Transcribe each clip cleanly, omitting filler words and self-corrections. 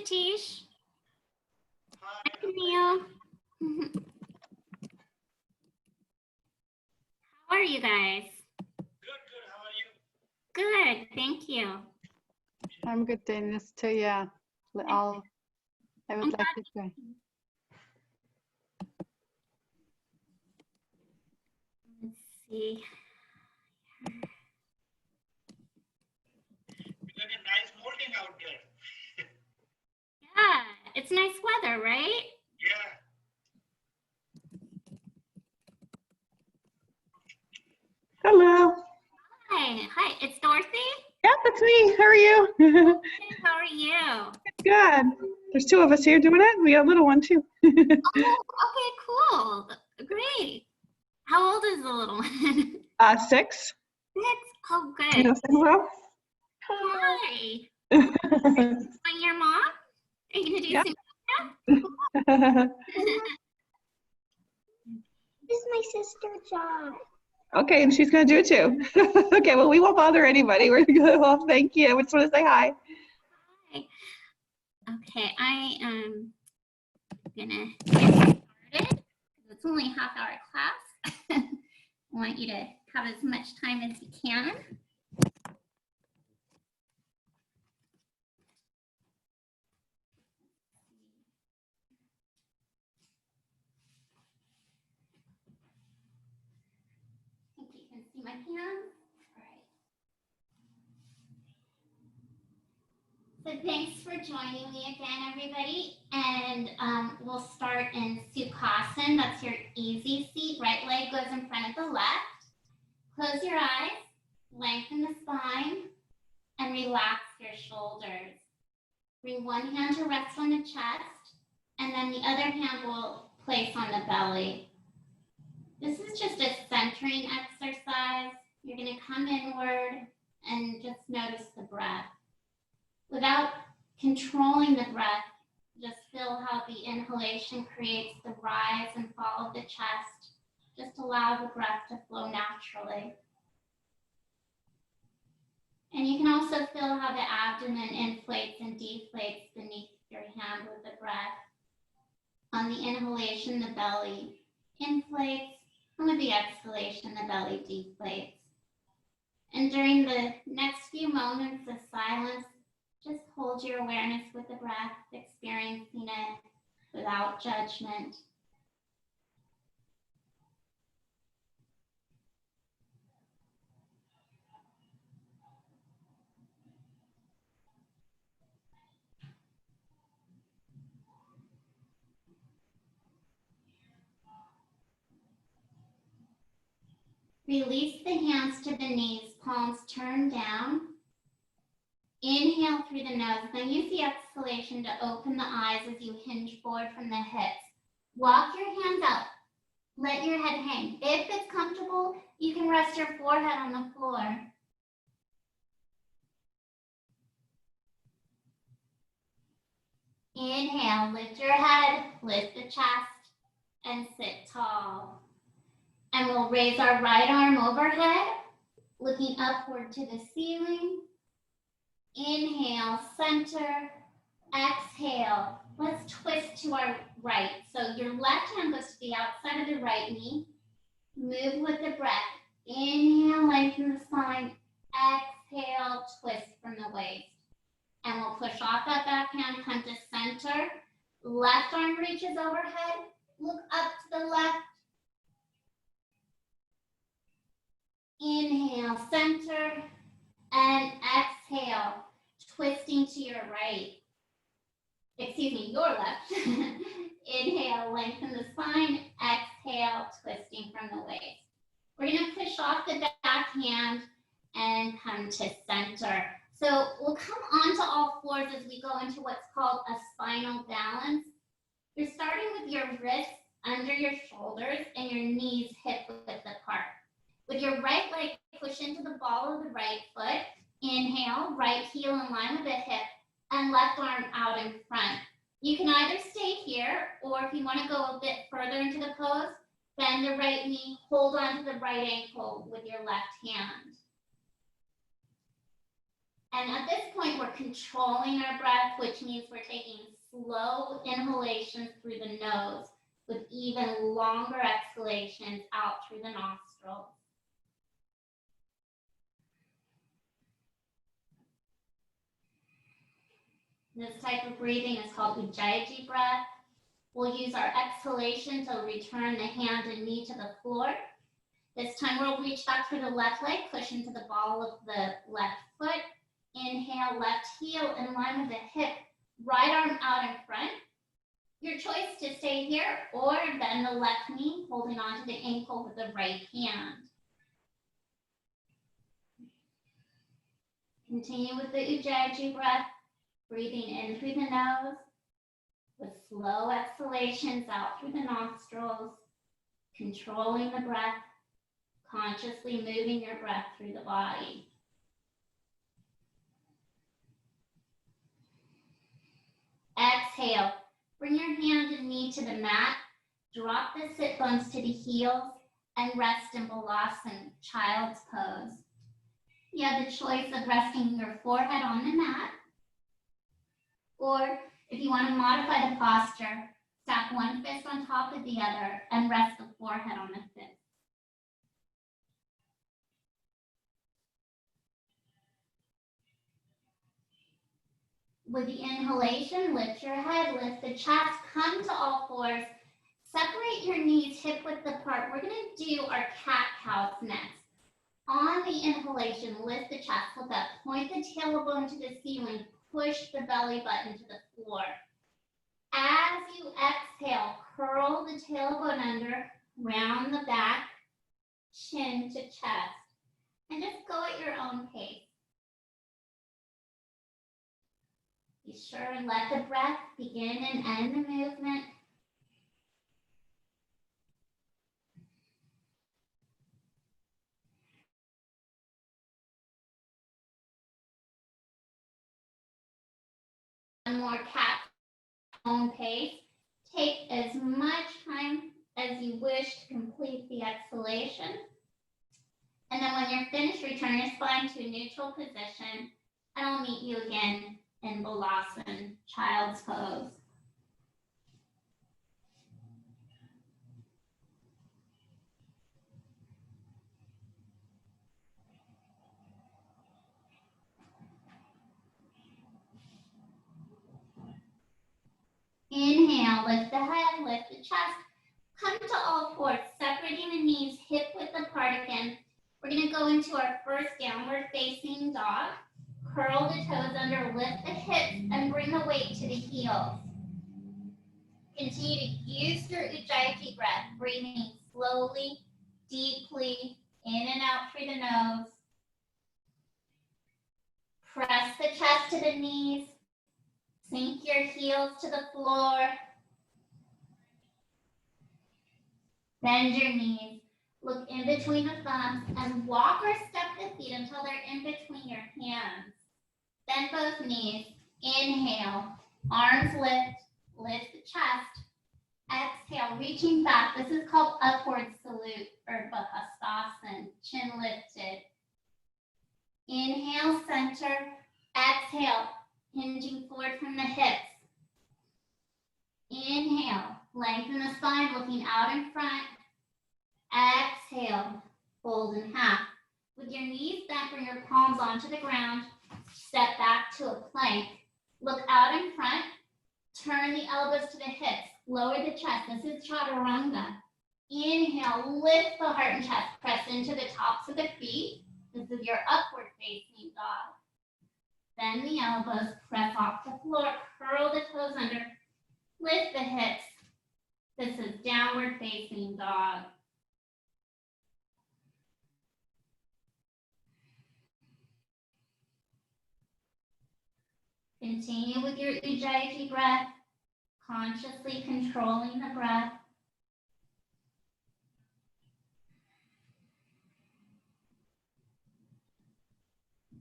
Satish. Hi, Camille. How are you guys? Good. How are you? Good, thank you. I'm good, Dennis, too, yeah. I would like to try. Let's see. We got a nice morning out there. Yeah, it's nice weather, right? Yeah. Hello. Hi, it's Dorothy. Yeah, that's me. How are you? Hey, how are you? Good. There's two of us here doing it. We got a little one too. Oh, okay, cool. Great. How old is the little one? 6. 6? Oh, You good. know, say hello. Hi. Are your mom? Are you gonna do Yeah. some? This is my sister, John. Okay, and she's gonna do it too. Okay, well, we won't bother anybody. We're gonna go. Well, thank you. I just want to say hi. Hi. Okay, I am gonna get started. It's only a half-hour class. I want you to have as much time as you can. I think you can see my hands. All right. So thanks for joining me again, everybody. And we'll start in Sukhasana. That's your easy seat. Right leg goes in front of the left. Close your eyes, lengthen the spine, and relax your shoulders. Bring one hand to rest on the chest, and then the other hand will place on the belly. This is just a centering exercise. You're going to come inward and just notice the breath. Without controlling the breath, just feel how the inhalation creates the rise and fall of the chest. Just allow the breath to flow naturally. And you can also feel how the abdomen inflates and deflates beneath your hand with the breath. On the inhalation, the belly inflates, and with the exhalation, the belly deflates. And during the next few moments of silence, just hold your awareness with the breath, experiencing it without judgment. Release the hands to the knees, palms turned down. Inhale through the nose, then use the exhalation to open the eyes as you hinge forward from the hips. Walk your hands out. Let your head hang. If it's comfortable, you can rest your forehead on the floor. Inhale, lift your head, lift the chest, and sit tall. And we'll raise our right arm overhead, looking upward to the ceiling. Inhale, center, exhale. Let's twist to our right. So your left hand goes to the outside of the right knee. Move with the breath. Inhale, lengthen the spine. Exhale, twist from the waist. And we'll push off that back hand, come to center. Left arm reaches overhead. Look up to the left. Inhale, center, and exhale, twisting to your right. Excuse me, your left. Inhale, lengthen the spine. Exhale, twisting from the waist. We're going to push off the back hand and come to center. So we'll come onto all fours as we go into what's called a spinal balance. You're starting with your wrists under your shoulders and your knees hip-width apart. With your right leg, push into the ball of the right foot. Inhale, right heel in line with the hip, and left arm out in front. You can either stay here, or if you want to go a bit further into the pose, bend the right knee, hold on to the right ankle with your left hand. And at this point, we're controlling our breath, which means we're taking slow inhalations through the nose with even longer exhalations out through the nostrils. This type of breathing is called Ujjayi breath. We'll use our exhalation to return the hand and knee to the floor. This time we'll reach back through the left leg, push into the ball of the left foot. Inhale, left heel in line with the hip, right arm out in front. Your choice to stay here or bend the left knee, holding onto the ankle with the right hand. Continue with the Ujjayi breath, breathing in through the nose with slow exhalations out through the nostrils, controlling the breath, consciously moving your breath through the body. Exhale. Bring your hand and knee to the mat. Drop the sit bones to the heels and rest in Balasana, child's pose. You have the choice of resting your forehead on the mat, or if you want to modify the posture, stack one fist on top of the other and rest the forehead on the fist. With the inhalation, lift your head, lift the chest, come to all fours, separate your knees hip width apart. We're going to do our cat-cows next. On the inhalation, lift the chest, look up, point the tailbone to the ceiling, push the belly button to the floor. As you exhale, curl the tailbone under, round the back, chin to chest, and just go at your own pace. Be sure and let the breath begin and end the movement. One more cat own pace. Take as much time as you wish to complete the exhalation. And then when you're finished, return your spine to a neutral position, and I'll meet you again in Balasana, child's pose. Inhale, lift the head, lift the chest. Come to all fours, separating the knees hip width apart again. We're going to go into our first downward facing dog. Curl the toes under, lift the hips, and bring the weight to the heels. Continue to use your Ujjayi breath, breathing slowly, deeply, in and out through the nose. Press the chest to the knees. Sink your heels to the floor. Bend your knees. Look in between the thumbs and walk or step the feet until they're in between your hands. Bend both knees. Inhale. Arms lift. Lift the chest. Exhale, reaching back. This is called upward salute or Hastasana. Chin lifted. Inhale, center. Exhale, hinging forward from the hips. Inhale, lengthen the spine, looking out in front. Exhale, fold in half. With your knees bent, bring your palms onto the ground. Step back to a plank. Look out in front. Turn the elbows to the hips. Lower the chest. This is Chaturanga. Inhale, lift the heart and chest. Press into the tops of the feet. This is your upward facing dog. Bend the elbows, press off the floor, curl the toes under, lift the hips. This is downward facing dog. Continue with your Ujjayi breath, consciously controlling the breath.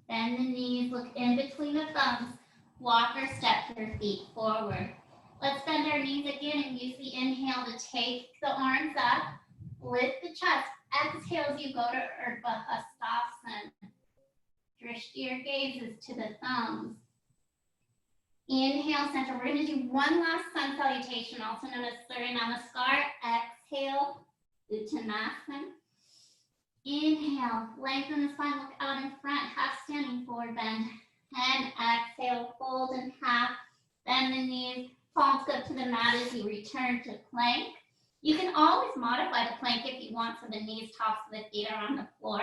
Bend the knees, look in between the thumbs, walk or step your feet forward. Let's bend our knees again and use the inhale to take the arms up, lift the chest. Exhale as you go to Urdhva Hastasana. your gazes to the thumbs. Inhale, center. We're going to do one last sun salutation, also known as Surya Namaskar. Exhale, Uttanasana. Inhale, lengthen the spine, look out in front, half standing forward bend. And exhale, fold in half, bend the knees, palms go to the mat as you return to plank. You can always modify the plank if you want, so the knees, tops of the feet are on the floor.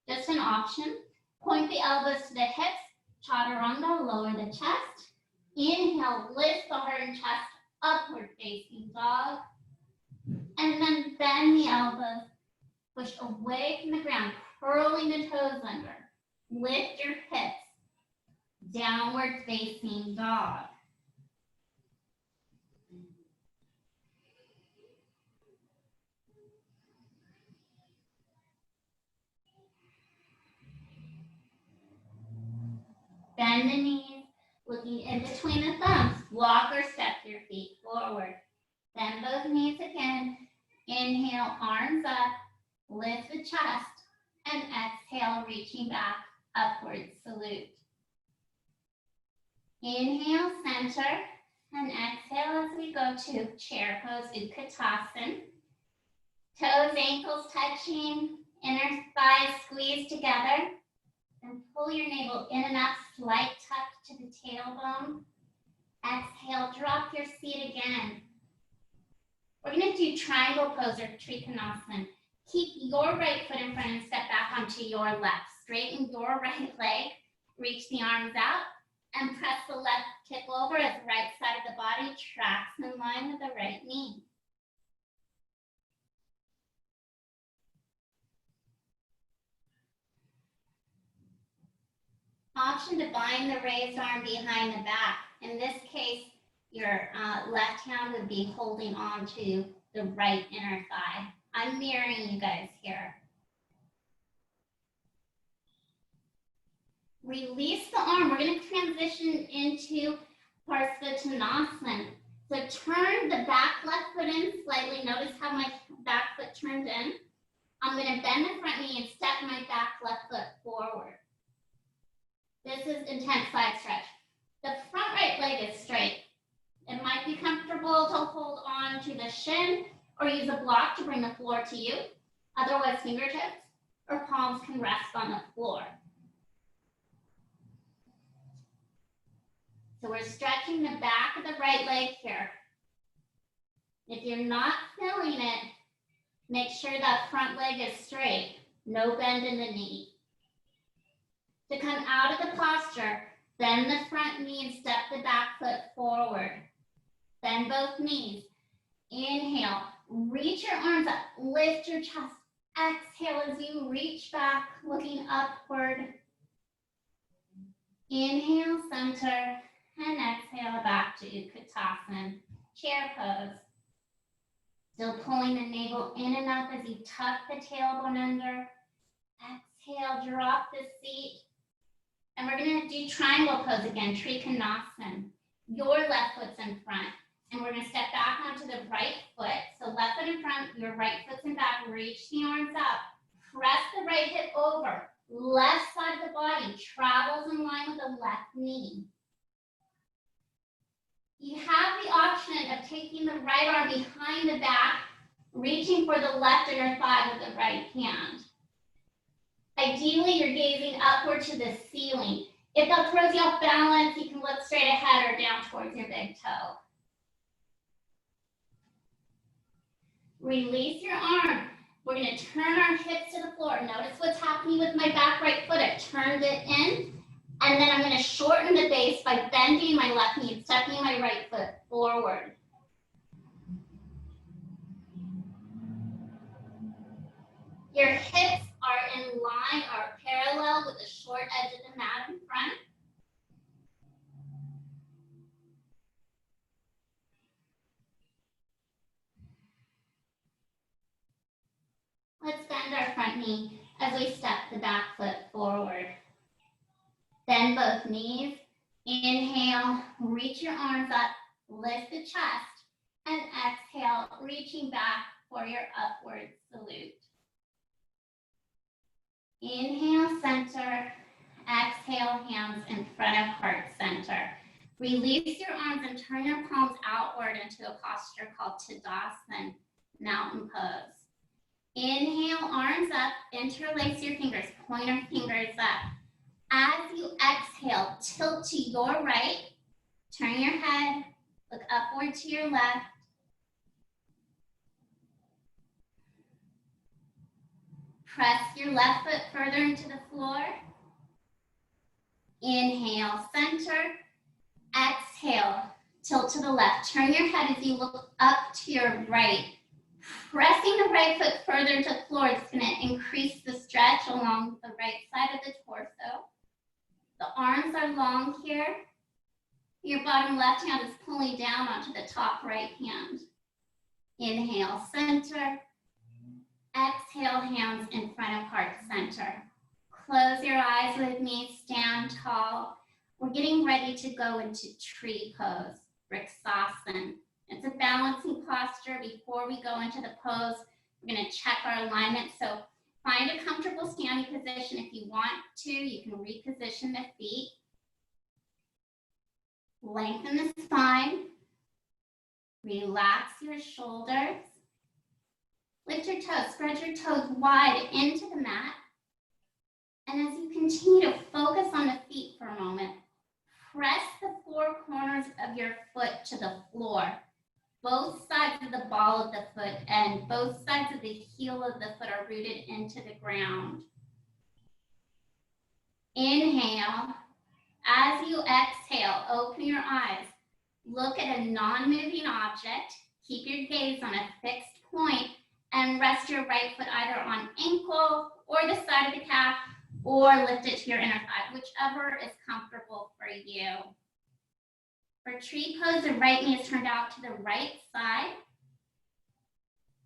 Just an option. Point the elbows to the hips, chaturanga, lower the chest. Inhale, lift the heart and chest, upward facing dog. And then bend the elbows, push away from the ground, curling the toes under. Lift your hips, downward facing dog. Bend the knees, looking in between the thumbs. Walk or step your feet forward. Bend both knees again. Inhale, arms up, lift the chest, and exhale, reaching back, upward salute. Inhale, center, and exhale as we go to chair pose, Utkatasana. Toes, ankles touching, inner thighs squeeze together. And pull your navel in and up, slight tuck to the tailbone. Exhale, drop your seat again. We're going to do triangle pose or Trikonasana. Keep your right foot in front and step back onto your left. Straighten your right leg, reach the arms out, and press the left hip over as the right side of the body tracks in line with the right knee. Option to bind the raised arm behind the back. In this case, your left hand would be holding on to the right inner thigh. I'm mirroring you guys here. Release the arm. We're going to transition into Parsvottanasana. So turn the back left foot in slightly. Notice how my back foot turned in. I'm going to bend the front knee and step my back left foot forward. This is intense side stretch. The front right leg is straight. It might be comfortable to hold on to the shin or use a block to bring the floor to you. Otherwise, fingertips or palms can rest on the floor. So we're stretching the back of the right leg here. If you're not feeling it, make sure that front leg is straight. No bend in the knee. To come out of the posture, bend the front knee and step the back foot forward. Bend both knees. Inhale, reach your arms up, lift your chest. Exhale as you reach back, looking upward. Inhale, center, and exhale back to Utkatasana, chair pose. Still pulling the navel in and up as you tuck the tailbone under. Exhale, drop the seat. And we're going to do triangle pose again, Trikonasana. Your left foot's in front. And we're going to step back onto the right foot. So left foot in front, your right foot's in back. Reach the arms up. Press the right hip over. Left side of the body travels in line with the left knee. You have the option of taking the right arm behind the back, reaching for the left inner thigh with the right hand. Ideally, you're gazing upward to the ceiling. If that throws you off balance, you can look straight ahead or down towards your big toe. Release your arm. We're going to turn our hips to the floor. Notice what's happening with my back right foot. I turned it in. And then I'm going to shorten the base by bending my left knee and stepping my right foot forward. Your hips are in line, are parallel with the short edge of the mat in front. Let's bend our front knee as we step the back foot forward. Bend both knees. Inhale, reach your arms up, lift the chest, and exhale, reaching back for your upward salute. Inhale, center, exhale. exhale, hands in front of heart center. Release your arms and turn your palms outward into a posture called Tadasana, mountain pose. Inhale, arms up, interlace your fingers, pointer fingers up. As you exhale, tilt to your right, turn your head, look upward to your left. Press your left foot further into the floor. Inhale, center. Exhale, tilt to the left. Turn your head as you look up to your right. Pressing the right foot further to the floor, it's going to increase the stretch along the right side of the torso. The arms are long here. Your bottom left hand is pulling down onto the top right hand. Inhale, center. Exhale, hands in front of heart center. Close your eyes with me, stand tall. We're getting ready to go into tree pose, Vrksasana. It's a balancing posture. Before we go into the pose, we're going to check our alignment. So find a comfortable standing position. If you want to, you can reposition the feet. Lengthen the spine. Relax your shoulders. Lift your toes, spread your toes wide into the mat. And as you continue to focus on the feet for a moment, press the four corners of your foot to the floor. Both sides of the ball of the foot and both sides of the heel of the foot are rooted into the ground. Inhale. As you exhale, open your eyes. Look at a non-moving object. Keep your gaze on a fixed point and rest your right foot either on ankle or the side of the calf or lift it to your inner thigh, whichever is comfortable for you. For tree pose, the right knee is turned out to the right side.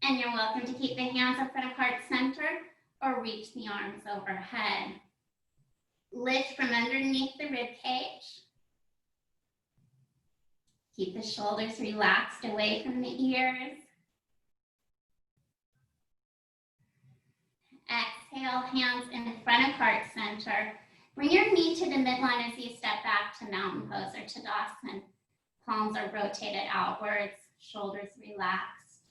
And you're welcome to keep the hands in front of heart center or reach the arms overhead. Lift from underneath the rib cage. Keep the shoulders relaxed away from the ears. Exhale, hands in front of heart center. Bring your knee to the midline as you step back to mountain pose or Tadasana. Palms are rotated outwards, shoulders relaxed.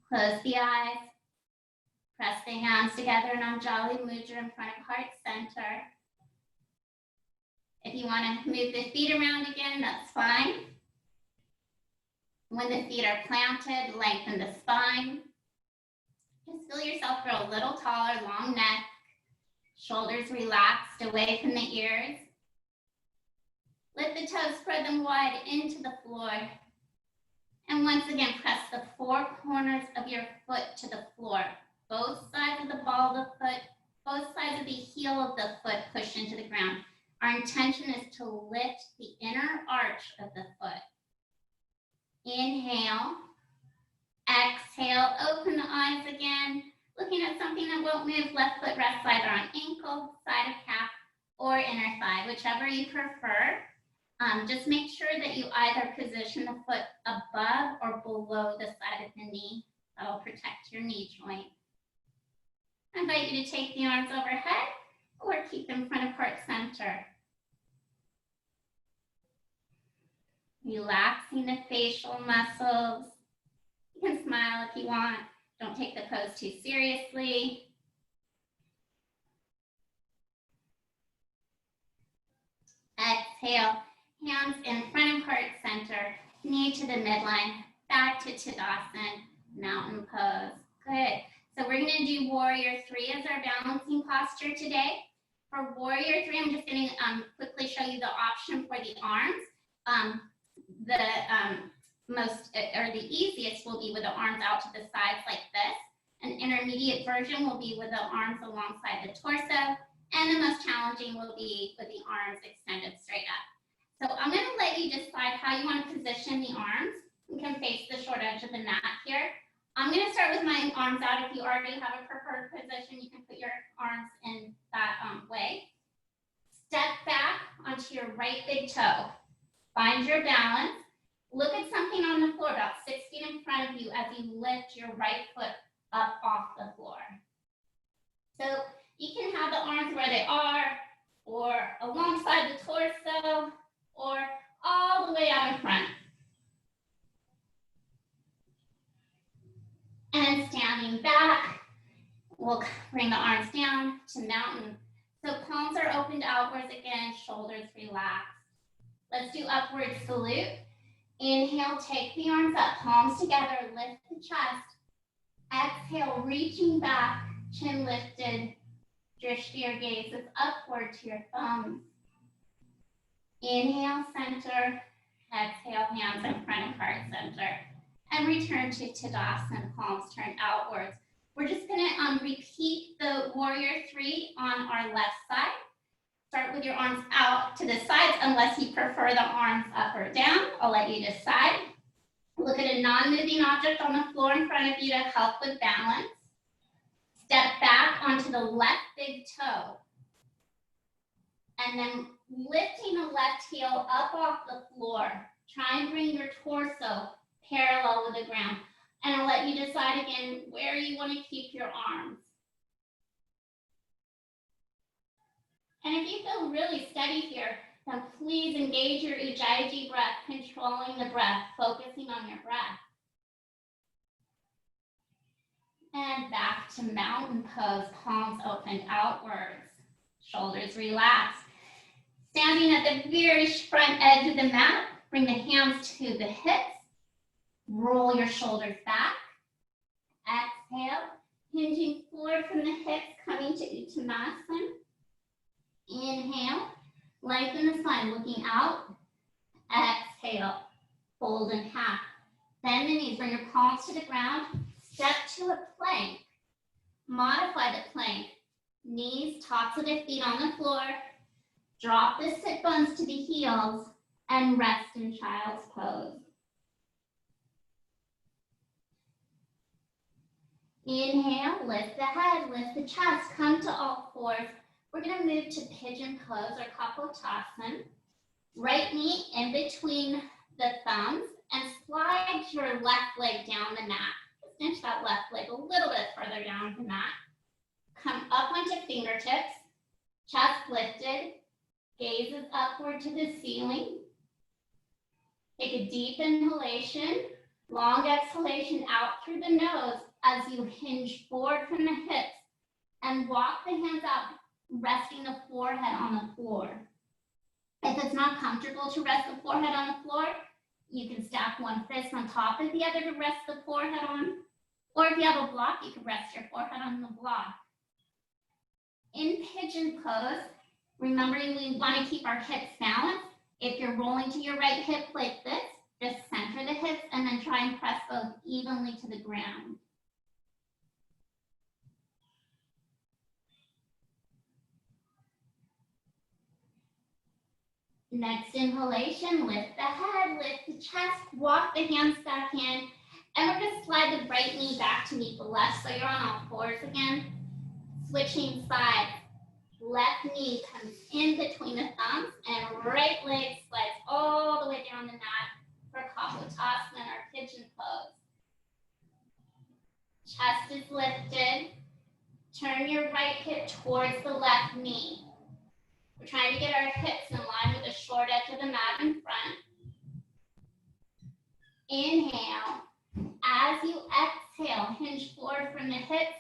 Close the eyes. Press the hands together in Anjali Mudra in front of heart center. If you want to move the feet around again, that's fine. When the feet are planted, lengthen the spine. Just feel yourself grow a little taller, long neck, shoulders relaxed away from the ears. Lift the toes, spread them wide into the floor. And once again, press the four corners of your foot to the floor. Both sides of the ball of the foot, both sides of the heel of the foot push into the ground. Our intention is to lift the inner arch of the foot. Inhale. Exhale, open the eyes again. Looking at something that won't move, left foot rests either on ankle, side of calf, or inner thigh, whichever you prefer. Just make sure that you either position the foot above or below the side of the knee. That will protect your knee joint. I invite you to take the arms overhead or keep them in front of heart center. Relaxing the facial muscles. You can smile if you want. Don't take the pose too seriously. Exhale, hands in front of heart center, knee to the midline, back to Tadasana, mountain pose. Good. So we're going to do Warrior 3 as our balancing posture today. For Warrior 3, I'm just going to quickly show you the option for the arms. The easiest will be with the arms out to the sides like this. An intermediate version will be with the arms alongside the torso. And the most challenging will be with the arms extended straight up. So I'm going to let you decide how you want to position the arms. You can face the short edge of the mat here. I'm going to start with my arms out. If you already have a preferred position, you can put your arms in that way. Step back onto your right big toe. Find your balance. Look at something on the floor about 6 feet in front of you as you lift your right foot up off the floor. So you can have the arms where they are, or alongside the torso, or all the way out in front. And standing back, we'll bring the arms down to mountain. So palms are opened outwards again, shoulders relaxed. Let's do upward salute. Inhale, take the arms up, palms together, lift the chest. Exhale, reaching back, chin lifted. Drishti your gaze is upward to your thumbs. Inhale, center. Exhale, hands in front of heart center. And return to Tadasana, palms turned outwards. We're just gonna repeat the warrior 3 on our left side. Start with your arms out to the sides unless you prefer the arms up or down. I'll let you decide. Look at a non-moving object on the floor in front of you to help with balance. Step back onto the left big toe. And then lifting the left heel up off the floor. Try and bring your torso parallel with the ground. And I'll let you decide again where you want to keep your arms. And if you feel really steady here, then please engage your Ujjayi breath, controlling the breath, focusing on your breath. And back to mountain pose, palms opened outwards, shoulders relaxed. Standing at the very front edge of the mat, bring the hands to the hips, roll your shoulders back. Exhale, hinging forward from the hips, coming to Uttanasana. Inhale, lengthen the spine, looking out. Exhale, fold in half. Bend the knees, bring your palms to the ground. Step to a plank. Modify the plank. Knees, tops of the feet on the floor. Drop the sit bones to the heels and rest in child's pose. Inhale, lift the head, lift the chest, come to all fours. We're going to move to pigeon pose or Kapotasana. Right knee in between the thumbs and slide your left leg down the mat. Just inch that left leg a little bit further down the mat. Come up onto fingertips, chest lifted, gaze is upward to the ceiling. Take a deep inhalation, long exhalation out through the nose as you hinge forward from the hips and walk the hands out, resting the forehead on the floor. If it's not comfortable to rest the forehead on the floor, you can stack one fist on top of the other to rest the forehead on. Or if you have a block, you can rest your forehead on the block. In pigeon pose, remembering we want to keep our hips balanced. If you're rolling to your right hip like this, just center the hips and then try and press those evenly to the ground. Next inhalation, lift the head, lift the chest, walk the hands back in, and we're going to slide the right knee back to meet the left, so you're on all fours again. Switching sides, left knee comes in between the thumbs, and right leg slides all the way down the mat for Kapotasana, our pigeon pose. Chest is lifted. Turn your right hip towards the left knee. We're trying to get our hips in line with the short edge of the mat in front. Inhale. As you exhale, hinge forward from the hips.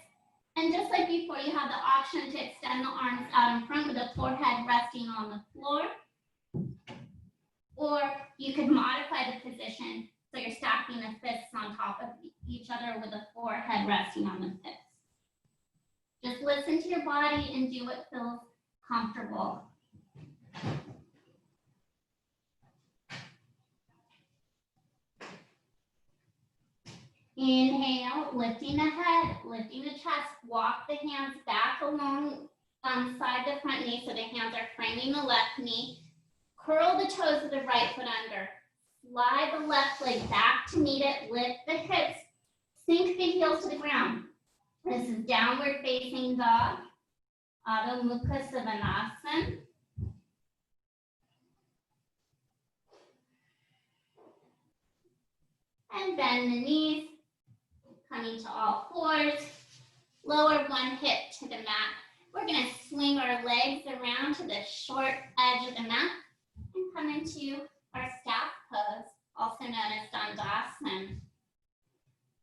And just like before, you have the option to extend the arms out in front with the forehead resting on the floor. Or you could modify the position so you're stacking the fists on top of each other with the forehead resting on the fists. Just listen to your body and do what feels comfortable. Inhale, lifting the head, lifting the chest, walk the hands back along side the front knee so the hands are framing the left knee. Curl the toes of the right foot under. Slide the left leg back to meet it, lift the hips, sink the heels to the ground. This is downward facing dog, Adho Mukha Svanasana. And bend the knees, coming to all fours. Lower one hip to the mat. We're going to swing our legs around to the short edge of the mat and come into our staff pose, also known as Dandasana.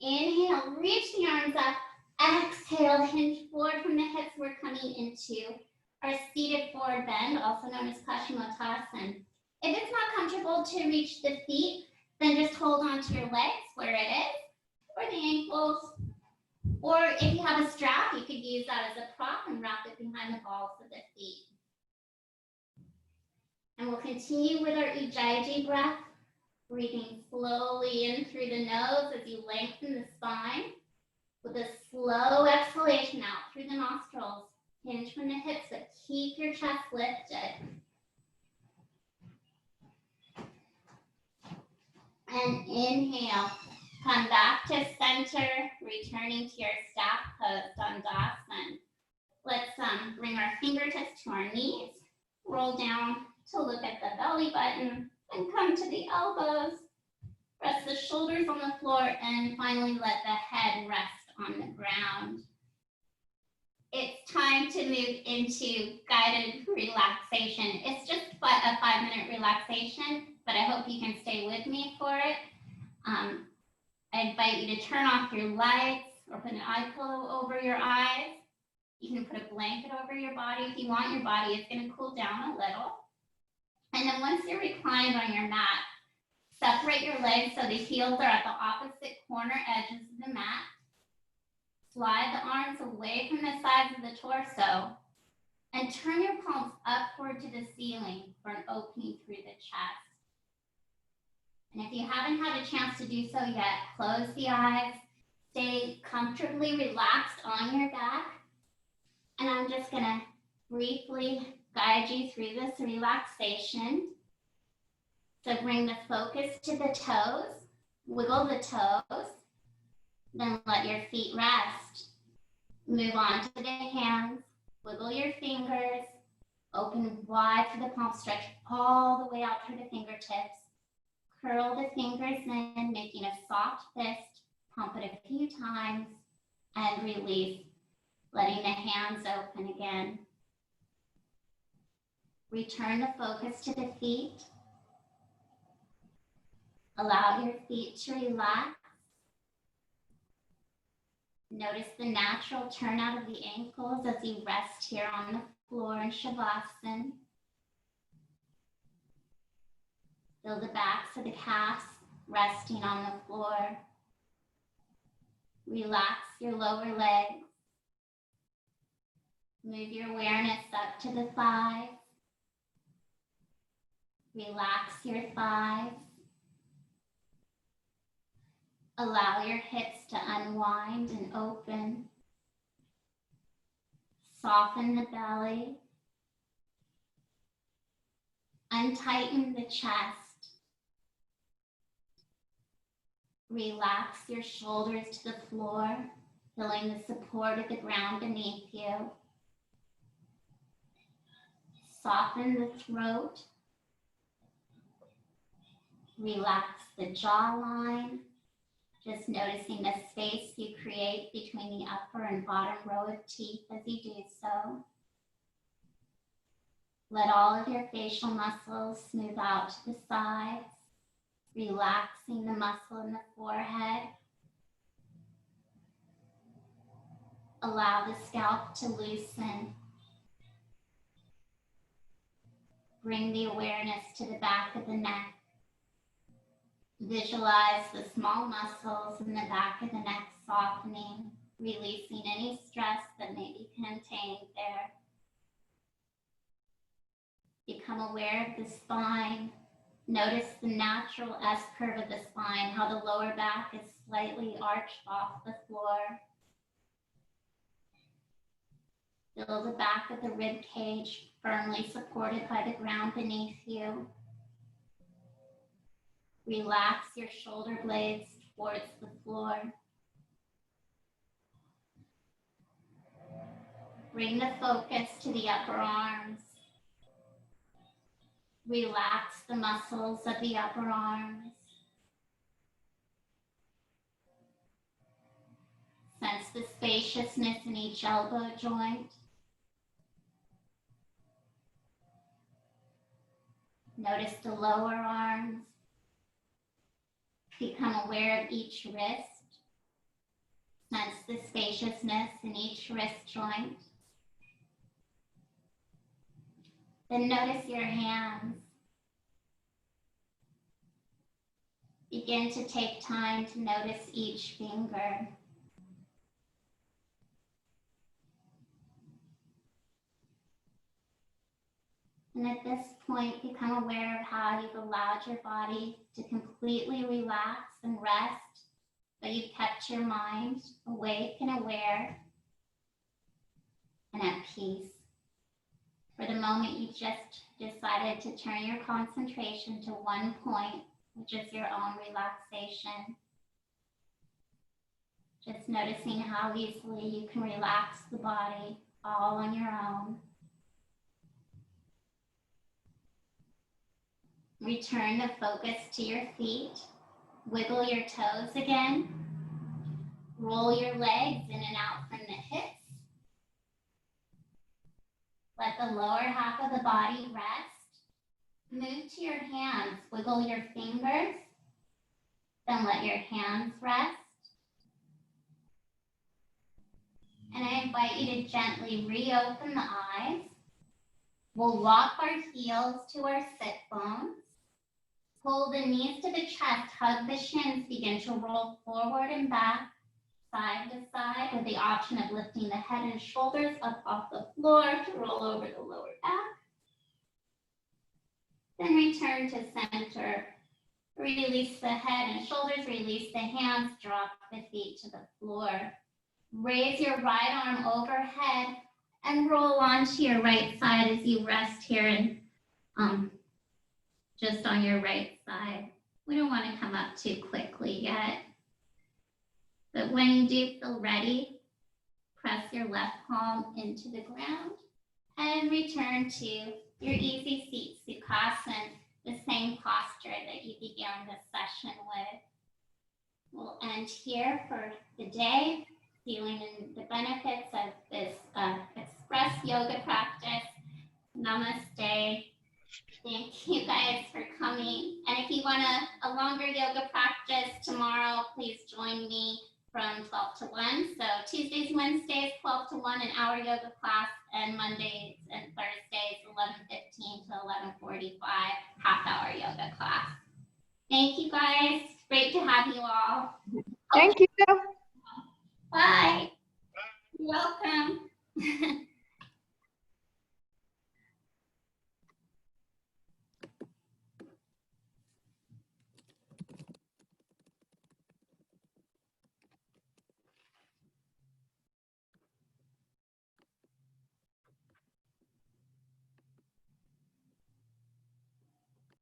Inhale, reach the arms up. Exhale, hinge forward from the hips. We're coming into our seated forward bend, also known as Paschimottanasana. If it's not comfortable to reach the feet, then just hold on to your legs where it is, or the ankles. Or if you have a strap, you could use that as a prop and wrap it behind the balls of the feet. And we'll continue with our Ujjayi breath, breathing slowly in through the nose as you lengthen the spine, with a slow exhalation out through the nostrils. Hinge from the hips, but keep your chest lifted. And inhale, come back to center, returning to your staff pose, Dandasana. Let's bring our fingertips to our knees, roll down to look at the belly button, and come to the elbows. Rest the shoulders on the floor, and finally let the head rest on the ground. It's time to move into guided relaxation. It's just a 5-minute relaxation, but I hope you can stay with me for it. I invite you to turn off your lights or put an eye pillow over your eyes. You can put a blanket over your body if you want. Your body is going to cool down a little. And then once you're reclined on your mat, separate your legs so the heels are at the opposite corner edges of the mat. Slide the arms away from the sides of the torso and turn your palms upward to the ceiling for an opening through the chest. And if you haven't had a chance to do so yet, close the eyes, stay comfortably relaxed on your back. And I'm just gonna briefly guide you through this relaxation. So bring the focus to the toes, wiggle the toes, then let your feet rest. Move on to the hands, wiggle your fingers, open wide to the palm, stretch all the way out through the fingertips. Curl the fingers in, making a soft fist, pump it a few times, and release, letting the hands open again. Return the focus to the feet. Allow your feet to relax. Notice the natural turn out of the ankles as you rest here on the floor in Shavasana. Feel the backs of the calves resting on the floor. Relax your lower legs. Move your awareness up to the thighs. Relax your thighs. Allow your hips to unwind and open. Soften the belly. Untighten the chest. Relax your shoulders to the floor, feeling the support of the ground beneath you. Soften the throat. Relax the jawline, just noticing the space you create between the upper and bottom row of teeth as you do so. Let all of your facial muscles smooth out to the sides, relaxing the muscle in the forehead. Allow the scalp to loosen. Bring the awareness to the back of the neck. Visualize the small muscles in the back of the neck softening, releasing any stress that may be contained there. Become aware of the spine. Notice the natural S-curve of the spine, how the lower back is slightly arched off the floor. Feel the back of the rib cage firmly supported by the ground beneath you. Relax your shoulder blades towards the floor. Bring the focus to the upper arms. Relax the muscles of the upper arms. Sense the spaciousness in each elbow joint. Notice the lower arms. Become aware of each wrist. Sense the spaciousness in each wrist joint. Then notice your hands. Begin to take time to notice each finger. And at this point, become aware of how you've allowed your body to completely relax and rest, but you've kept your mind awake and aware and at peace. For the moment, you just decided to turn your concentration to one point, which is your own relaxation. Just noticing how easily you can relax the body all on your own. Return the focus to your feet. Wiggle your toes again. Roll your legs in and out from the hips. Let the lower half of the body rest. Move to your hands. Wiggle your fingers. Then let your hands rest. And I invite you to gently reopen the eyes. We'll walk our heels to our sit bones. Pull the knees to the chest, hug the shins, begin to roll forward and back, side to side, with the option of lifting the head and shoulders up off the floor to roll over the lower back. Then return to center. Release the head and shoulders, release the hands, drop the feet to the floor. Raise your right arm overhead and roll onto your right side as you rest here and just on your right side. We don't want to come up too quickly yet. But when you do feel ready, press your left palm into the ground and return to your easy seat, Sukhasana, the same posture that you began this session with. We'll end here for the day, feeling in the benefits of this express yoga practice. Namaste. Thank you guys for coming. And if you want a longer yoga practice tomorrow, please join me from 12 to 1. So Tuesdays, Wednesdays, 12 to 1, an hour yoga class, and Mondays and Thursdays, 11:15 to 11:45, half-hour yoga class. Thank you guys. Great to have you all. Thank you. Bye. You're welcome.